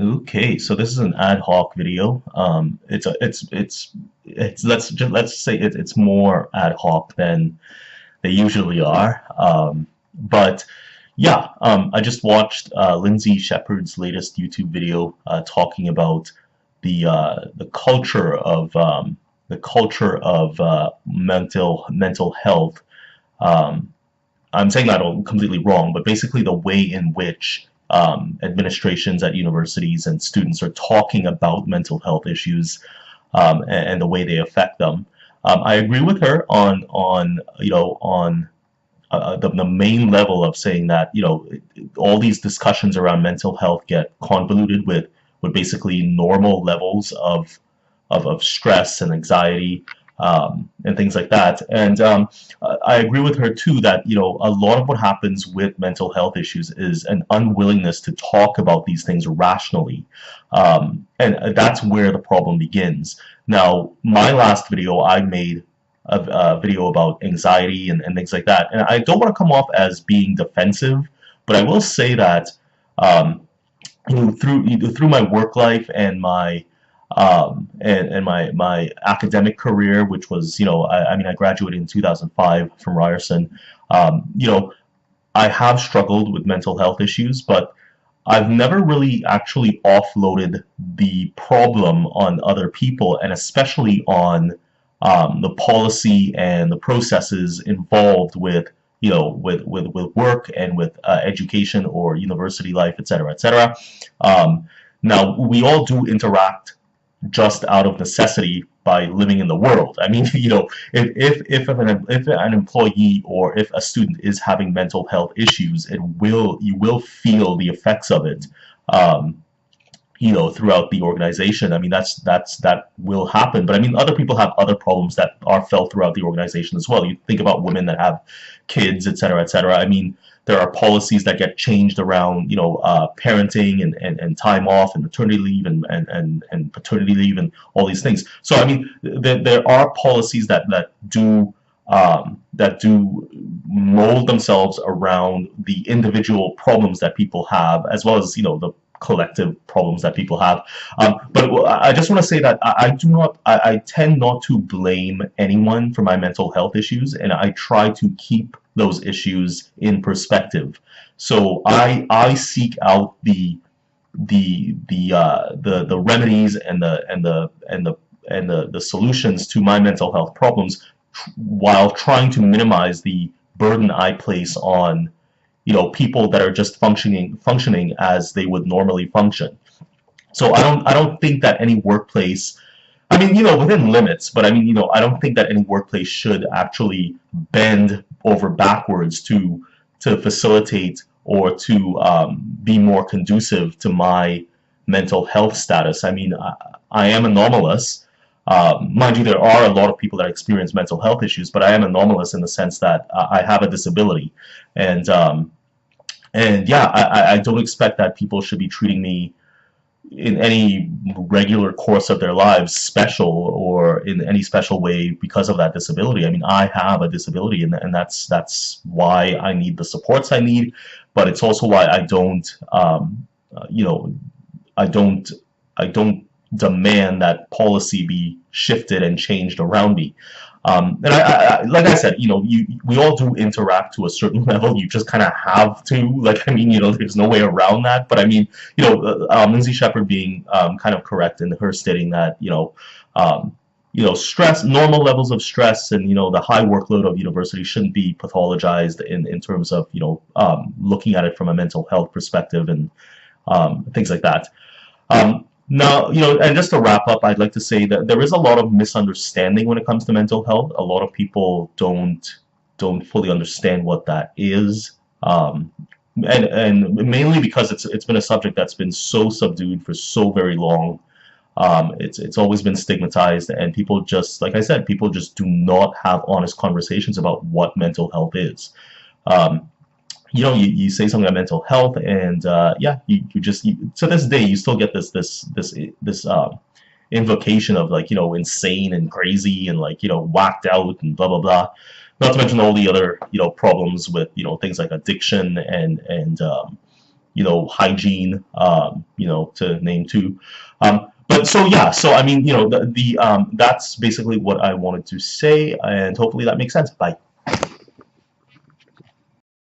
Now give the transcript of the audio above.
Okay, so this is an ad hoc video. It's let's say it's more ad hoc than they usually are. But yeah, I just watched Lindsay Shepherd's latest YouTube video talking about the culture of mental health. Um, I'm saying that all completely wrong, but basically the way in which administrations at universities and students are talking about mental health issues and the way they affect them. I agree with her on the main level of saying that all these discussions around mental health get convoluted with basically normal levels of stress and anxiety and things like that. And I agree with her too that a lot of what happens with mental health issues is an unwillingness to talk about these things rationally, and that's where the problem begins. Now, my last video, I made a video about anxiety and things like that, and I don't want to come off as being defensive, but I will say that um, through my work life and my academic career, which was I mean I graduated in 2005 from Ryerson. I have struggled with mental health issues, but I've never really actually offloaded the problem on other people, and especially on the policy and the processes involved with with work and with education or university life, etc., etc. Now we all do interact just out of necessity by living in the world. I mean, if an employee or if a student is having mental health issues, you will feel the effects of it. Um, throughout the organization. I mean, that will happen. But I mean, other people have other problems that are felt throughout the organization as well. You think about women that have kids, et cetera, et cetera. I mean, there are policies that get changed around, parenting and time off and maternity leave and paternity leave and all these things. So I mean, there are policies that do mold themselves around the individual problems that people have, as well as the collective problems that people have. But I just want to say that I tend not to blame anyone for my mental health issues, and I try to keep those issues in perspective. So I seek out the remedies and the solutions to my mental health problems while trying to minimize the burden I place on people that are just functioning as they would normally function. So I don't think that any workplace, I mean, within limits, but I mean, I don't think that any workplace should actually bend over backwards to facilitate or to be more conducive to my mental health status. I mean, I am anomalous. Mind you, there are a lot of people that experience mental health issues, but I am anomalous in the sense that I have a disability, and yeah, I don't expect that people should be treating me in any regular course of their lives special or in any special way because of that disability. I mean, I have a disability, and that's why I need the supports I need, but it's also why I don't, you know, I don't I don't demand that policy be shifted and changed around me. And like I said, we all do interact to a certain level. You just kind of have to. Like, I mean, there's no way around that. But I mean, Lindsay Shepherd being kind of correct in her stating that, stress, normal levels of stress, and the high workload of university shouldn't be pathologized in terms of looking at it from a mental health perspective and things like that. Now, and just to wrap up, I'd like to say that there is a lot of misunderstanding when it comes to mental health. A lot of people don't fully understand what that is, and mainly because it's been a subject that's been so subdued for so very long. It's always been stigmatized, and people just, like I said, people just do not have honest conversations about what mental health is. Um, you say something about mental health, and yeah, to this day you still get this invocation of, like, insane and crazy and, like, whacked out and blah blah blah. Not to mention all the other problems with things like addiction hygiene, to name two. But so yeah, so I mean, that's basically what I wanted to say, and hopefully that makes sense. Bye.